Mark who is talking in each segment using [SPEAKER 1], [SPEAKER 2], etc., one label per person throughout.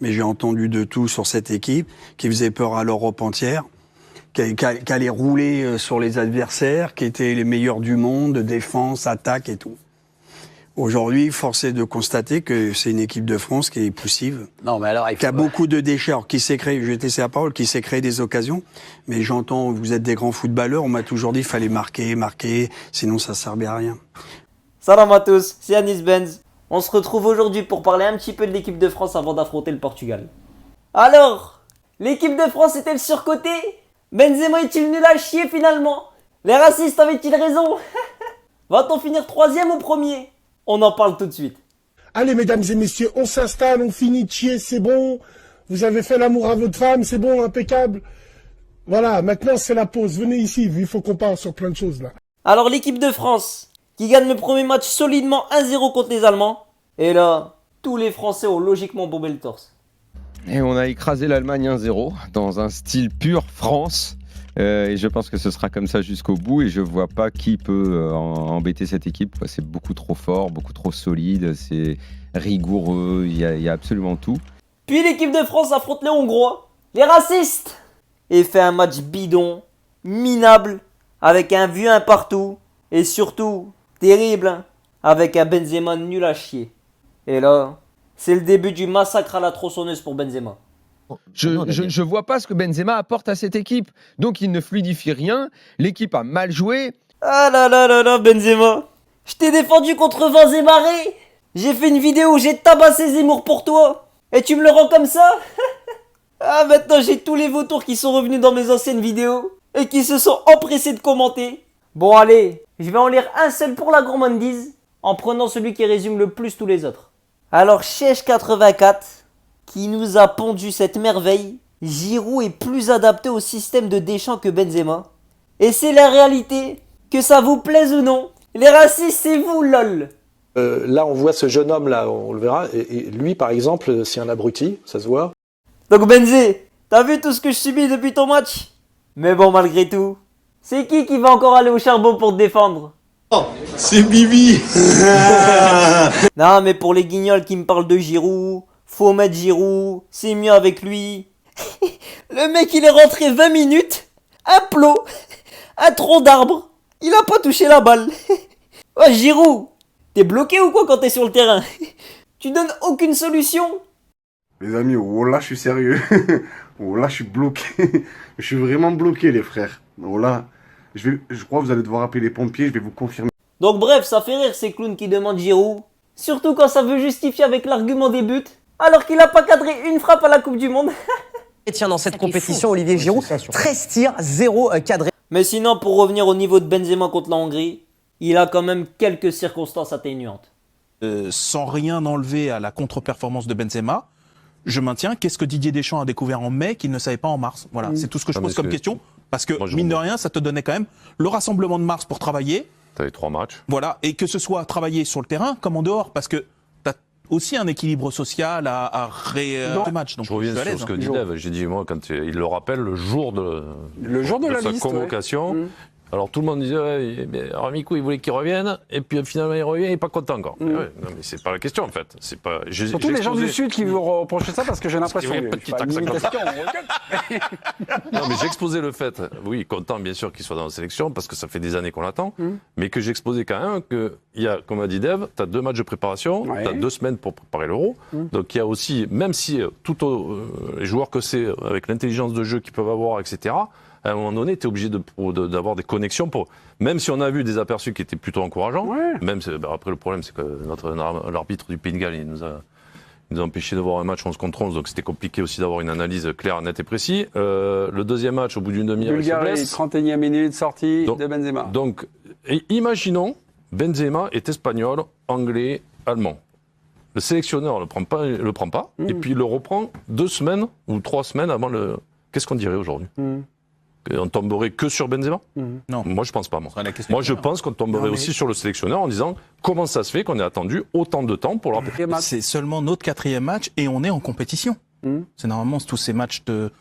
[SPEAKER 1] mais j'ai entendu de tout sur cette équipe, qui faisait peur à l'Europe entière, qui allait rouler sur les adversaires, qui étaient les meilleurs du monde, de défense, attaque et tout. Aujourd'hui, force est de constater que c'est une équipe de France qui est poussive, qui a beaucoup de déchets, alors qui sait créer, je vais te laisser la parole, qui sait créer des occasions, mais j'entends, vous êtes des grands footballeurs, on m'a toujours dit qu'il fallait marquer, sinon ça servait à rien.
[SPEAKER 2] Salam à tous, c'est Anis Benz. On se retrouve aujourd'hui pour parler un petit peu de l'équipe de France avant d'affronter le Portugal. Alors, l'équipe de France est-elle surcotée? Benzema est-il nul à chier finalement? Les racistes avaient-ils raison? Va-t-on finir 3e ou 1er? On en parle tout de suite.
[SPEAKER 3] Allez, mesdames et messieurs, on s'installe, on finit de chier, c'est bon. Vous avez fait l'amour à votre femme, c'est bon, impeccable. Voilà, maintenant c'est la pause. Venez ici, il faut qu'on parle sur plein de choses là.
[SPEAKER 2] Alors l'équipe de France, qui gagne le premier match solidement 1-0 contre les Allemands. Et là, tous les Français ont logiquement bombé le torse.
[SPEAKER 4] Et on a écrasé l'Allemagne 1-0 dans un style pur France. Et je pense que ce sera comme ça jusqu'au bout. Et je vois pas qui peut embêter cette équipe. C'est beaucoup trop fort, beaucoup trop solide. C'est rigoureux. Il y a absolument tout.
[SPEAKER 2] Puis l'équipe de France affronte les Hongrois, les racistes, et fait un match bidon, minable, avec un vieux un partout. Et surtout, terrible, avec un Benzema nul à chier. Et là, c'est le début du massacre à la tronçonneuse pour Benzema.
[SPEAKER 4] Je vois pas ce que Benzema apporte à cette équipe. Donc il ne fluidifie rien. L'équipe a mal joué.
[SPEAKER 2] Ah là là là là, Benzema. Je t'ai défendu contre vents et marées. J'ai fait une vidéo où j'ai tabassé Zemmour pour toi. Et tu me le rends comme ça? Ah, maintenant j'ai tous les vautours qui sont revenus dans mes anciennes vidéos et qui se sont empressés de commenter. Bon allez, je vais en lire un seul pour la gourmandise, en prenant celui qui résume le plus tous les autres. Alors Chech84, qui nous a pondu cette merveille, Giroud est plus adapté au système de Deschamps que Benzema. Et c'est la réalité, que ça vous plaise ou non. Les racistes, c'est vous, lol.
[SPEAKER 5] Là, on voit ce jeune homme, là, on le verra, et lui, par exemple, c'est un abruti, ça se voit.
[SPEAKER 2] Donc Benzé, t'as vu tout ce que je subis depuis ton match? Mais bon, malgré tout, c'est qui va encore aller au charbon pour te défendre?
[SPEAKER 6] Oh, c'est Bibi.
[SPEAKER 2] Non, mais pour les guignols qui me parlent de Giroud, faut mettre Giroud, c'est mieux avec lui. Le mec, il est rentré 20 minutes, un plot, un tronc d'arbre, il a pas touché la balle. Ouais, Giroud, t'es bloqué ou quoi quand t'es sur le terrain? Tu donnes aucune solution?
[SPEAKER 7] Les amis, oh là, je suis sérieux. Oh là, je suis bloqué. Je suis vraiment bloqué, les frères. Oh là, je crois que vous allez devoir appeler les pompiers, je vais vous confirmer.
[SPEAKER 2] Donc bref, ça fait rire ces clowns qui demandent Giroud. Surtout quand ça veut justifier avec l'argument des buts, alors qu'il a pas cadré une frappe à la Coupe du Monde.
[SPEAKER 8] Et tiens, dans cette compétition, Olivier Giroud, 13 tirs, 0 cadré.
[SPEAKER 2] Mais sinon, pour revenir au niveau de Benzema contre la Hongrie, il a quand même quelques circonstances atténuantes.
[SPEAKER 9] Sans rien enlever à la contre-performance de Benzema, je maintiens, qu'est-ce que Didier Deschamps a découvert en mai qu'il ne savait pas en mars? Voilà, c'est tout ce que je pose comme question. Parce que, mine de rien, ça te donnait quand même le rassemblement de mars pour travailler.
[SPEAKER 10] T'avais 3 matchs.
[SPEAKER 9] Voilà, et que ce soit travailler sur le terrain comme en dehors, parce que t'as aussi un équilibre social à des matchs. Donc
[SPEAKER 10] je reviens sur ce que dit Dave. J'ai dit, moi, quand il le rappelle, le jour de sa convocation, alors tout le monde disait, ouais, Ramico, il voulait qu'il revienne, et puis finalement il revient, il n'est pas content encore. Ouais, non, mais c'est pas la question en fait. C'est pas.
[SPEAKER 11] Surtout les gens du Sud qui vous reprochent ça parce que j'ai l'impression
[SPEAKER 10] que petit accent comme ça. Non, mais j'ai exposé le fait, oui, content bien sûr qu'il soit dans la sélection parce que ça fait des années qu'on l'attend, mais que j'ai exposé quand même qu'il y a, comme a dit Dave, tu as 2 matchs de préparation, tu as 2 semaines pour préparer l'Euro, donc il y a aussi, même si les joueurs que c'est, avec l'intelligence de jeu qu'ils peuvent avoir, etc., à un moment donné, tu es obligé d'avoir des connexions pour. Même si on a vu des aperçus qui étaient plutôt encourageants, même après le problème, c'est que l'arbitre du Pays de Galles, il nous a empêché de voir un match 11 contre 11, donc c'était compliqué aussi d'avoir une analyse claire, nette et précise. Le deuxième match, au bout d'une demi-heure,
[SPEAKER 11] Bulgarie, 31e minute, sortie de Benzema.
[SPEAKER 10] Donc, imaginons, Benzema est espagnol, anglais, allemand. Le sélectionneur ne le prend pas, et puis il le reprend 2 semaines ou 3 semaines avant le. Qu'est-ce qu'on dirait aujourd'hui? On tomberait que sur Benzema?
[SPEAKER 9] Non.
[SPEAKER 10] Moi, je pense pas. Moi, je pense qu'on tomberait aussi sur le sélectionneur en disant comment ça se fait qu'on ait attendu autant de temps pour leur.
[SPEAKER 9] C'est seulement notre 4e match et on est en compétition. C'est normalement tous ces matchs de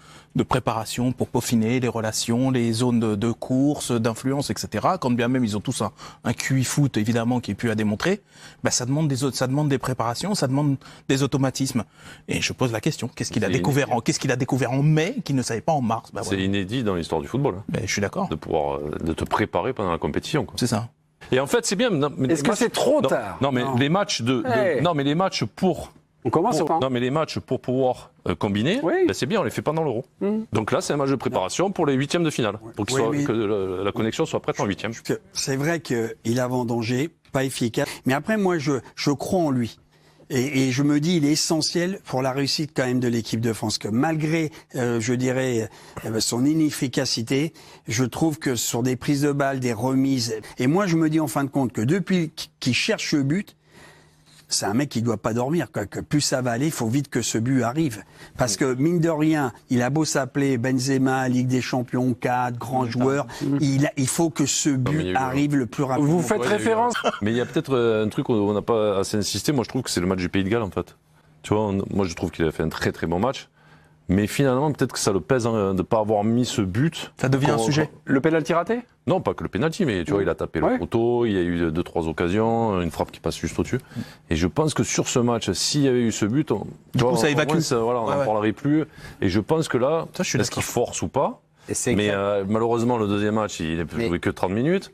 [SPEAKER 9] préparation pour peaufiner les relations, les zones de course, d'influence, etc. Quand bien même ils ont tous un QI foot, évidemment, qui est plus à démontrer, bah, ça demande des préparations, ça demande des automatismes. Et je pose la question, qu'est-ce qu'il a découvert en mai qu'il ne savait pas en mars? Bah,
[SPEAKER 10] c'est inédit dans l'histoire du football.
[SPEAKER 9] Ben, je suis d'accord.
[SPEAKER 10] De pouvoir de te préparer pendant la compétition.
[SPEAKER 9] C'est ça.
[SPEAKER 10] Et en fait, c'est bien.
[SPEAKER 11] Est-ce que c'est trop tard?
[SPEAKER 10] Non, mais les matchs non, mais les matchs pour.
[SPEAKER 11] On commence
[SPEAKER 10] Non, mais les matchs pour pouvoir combiner, ben c'est bien, on les fait pendant l'Euro. Donc là, c'est un match de préparation pour les huitièmes de finale, pour que la connexion soit prête en huitième.
[SPEAKER 1] C'est vrai qu'il a vendangé, pas efficace. Mais après, moi, je crois en lui. Et je me dis, il est essentiel pour la réussite quand même de l'équipe de France, que malgré, je dirais, son inefficacité, je trouve que sur des prises de balles, des remises, et moi je me dis en fin de compte que depuis qu'il cherche le but, c'est un mec qui doit pas dormir, quoi. Que plus ça va aller, il faut vite que ce but arrive. Parce que, mine de rien, il a beau s'appeler Benzema, Ligue des Champions 4, grand joueur, il faut que ce but arrive le plus rapidement.
[SPEAKER 11] Vous faites référence.
[SPEAKER 10] Mais il y a peut-être un truc où on n'a pas assez insisté. Moi, je trouve que c'est le match du Pays de Galles, en fait. Tu vois, moi, je trouve qu'il a fait un très très bon match. Mais finalement, peut-être que ça le pèse de ne pas avoir mis ce but.
[SPEAKER 9] Ça devient un sujet.
[SPEAKER 11] Le pénalty raté?
[SPEAKER 10] Non, pas que le pénalty, mais tu vois, il a tapé le poteau, il y a eu 2-3 occasions, une frappe qui passe juste au-dessus. Et je pense que sur ce match, s'il y avait eu ce but,
[SPEAKER 9] ça évacue.
[SPEAKER 10] On n'en parlerait plus. Et je pense que là, est-ce qu'il force ou pas? Mais malheureusement, le deuxième match, il n'a joué que 30 minutes.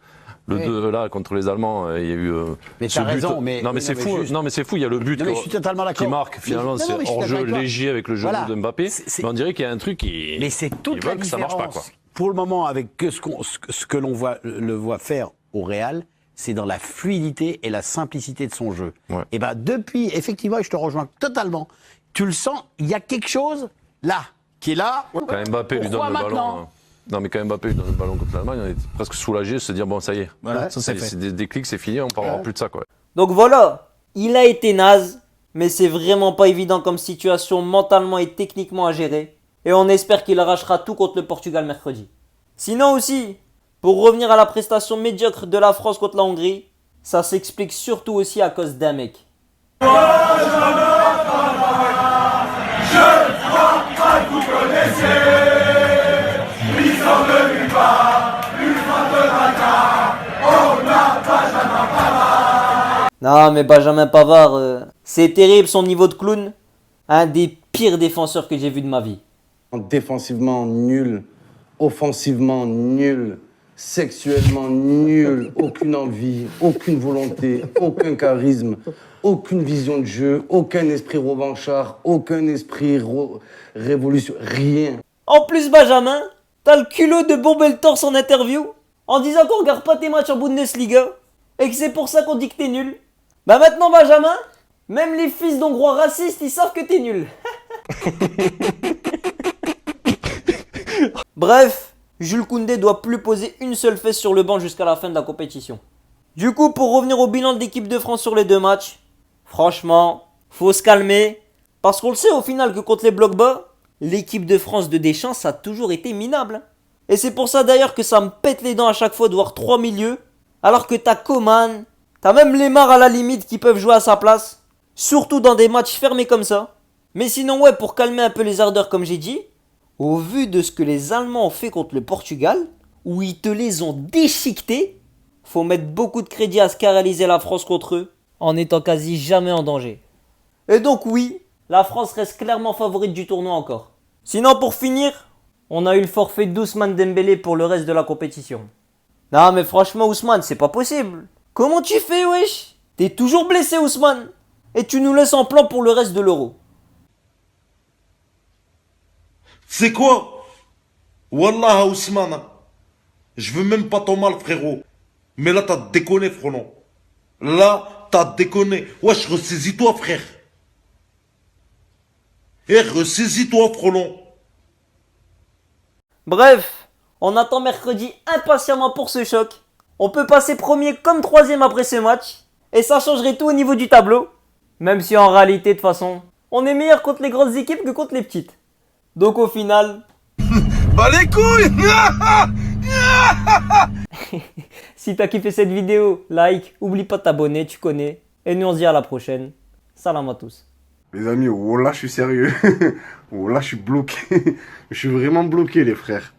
[SPEAKER 10] Le 2, là, contre les Allemands, il y a eu
[SPEAKER 8] mais
[SPEAKER 10] ce but.
[SPEAKER 8] Raison,
[SPEAKER 10] non, mais c'est fou. Non, mais c'est fou. Il y a le but qui marque. Finalement, c'est hors-jeu léger avec le genou de Mbappé. Mais on dirait qu'il y a un truc qui.
[SPEAKER 12] Mais c'est toute la
[SPEAKER 10] que ça marche pas, quoi.
[SPEAKER 12] Pour le moment, avec ce que l'on voit faire au Real, c'est dans la fluidité et la simplicité de son jeu. Et ben depuis, effectivement, et je te rejoins totalement. Tu le sens, il y a quelque chose là qui est là.
[SPEAKER 10] Quand Mbappé lui donne le ballon. Non, mais quand Mbappé lui donne le ballon contre l'Allemagne, on est presque soulagé de se dire bon, ça y est.
[SPEAKER 9] Voilà, ça c'est fait.
[SPEAKER 10] C'est des déclics, c'est fini, on parlera plus de ça, quoi.
[SPEAKER 2] Donc voilà, il a été naze, mais c'est vraiment pas évident comme situation mentalement et techniquement à gérer. Et on espère qu'il arrachera tout contre le Portugal mercredi. Sinon aussi, pour revenir à la prestation médiocre de la France contre la Hongrie, ça s'explique surtout aussi à cause d'un mec. Je crois pas que vous connaissez. Non mais Benjamin Pavard, c'est terrible son niveau de clown. Un des pires défenseurs que j'ai vu de ma vie.
[SPEAKER 13] Défensivement nul, offensivement nul, sexuellement nul, aucune envie, aucune volonté, aucun charisme, aucune vision de jeu, aucun esprit revanchard, aucun esprit révolution, rien.
[SPEAKER 2] En plus Benjamin, t'as le culot de bomber le torse en interview en disant qu'on regarde pas tes matchs en Bundesliga et que c'est pour ça qu'on dit que t'es nul. Bah maintenant Benjamin, même les fils d'Hongrois racistes ils savent que t'es nul. Bref, Jules Koundé doit plus poser une seule fesse sur le banc jusqu'à la fin de la compétition. Du coup, pour revenir au bilan de l'équipe de France sur les 2 matchs, franchement, faut se calmer. Parce qu'on le sait au final que contre les blocs bas, l'équipe de France de Deschamps ça a toujours été minable. Et c'est pour ça d'ailleurs que ça me pète les dents à chaque fois de voir 3 milieux, alors que t'as Coman, t'as même Lemar à la limite qui peuvent jouer à sa place, surtout dans des matchs fermés comme ça. Mais sinon ouais, pour calmer un peu les ardeurs comme j'ai dit, au vu de ce que les Allemands ont fait contre le Portugal, où ils te les ont déchiquetés, faut mettre beaucoup de crédit à ce qu'a réalisé la France contre eux, en étant quasi jamais en danger. Et donc oui, la France reste clairement favorite du tournoi encore. Sinon pour finir, on a eu le forfait d'Ousmane Dembélé pour le reste de la compétition. Non mais franchement Ousmane, c'est pas possible. Comment tu fais wesh? T'es toujours blessé Ousmane. Et tu nous laisses en plan pour le reste de l'Euro.
[SPEAKER 6] C'est quoi? Wallah Ousmane, je veux même pas ton mal frérot. Mais là t'as déconné frérot. Là t'as déconné. Wesh ressaisis-toi frère. Ressaisis-toi frérot.
[SPEAKER 2] Bref, on attend mercredi impatiemment pour ce choc. On peut passer premier comme troisième après ce match. Et ça changerait tout au niveau du tableau. Même si en réalité, de toute façon, on est meilleur contre les grandes équipes que contre les petites. Donc au final...
[SPEAKER 6] Bah les couilles.
[SPEAKER 2] Si t'as kiffé cette vidéo, like, oublie pas de t'abonner, tu connais. Et nous on se dit à la prochaine. Salam à tous.
[SPEAKER 7] Les amis, oh là, je suis sérieux. Oh là, je suis bloqué. Je suis vraiment bloqué, les frères.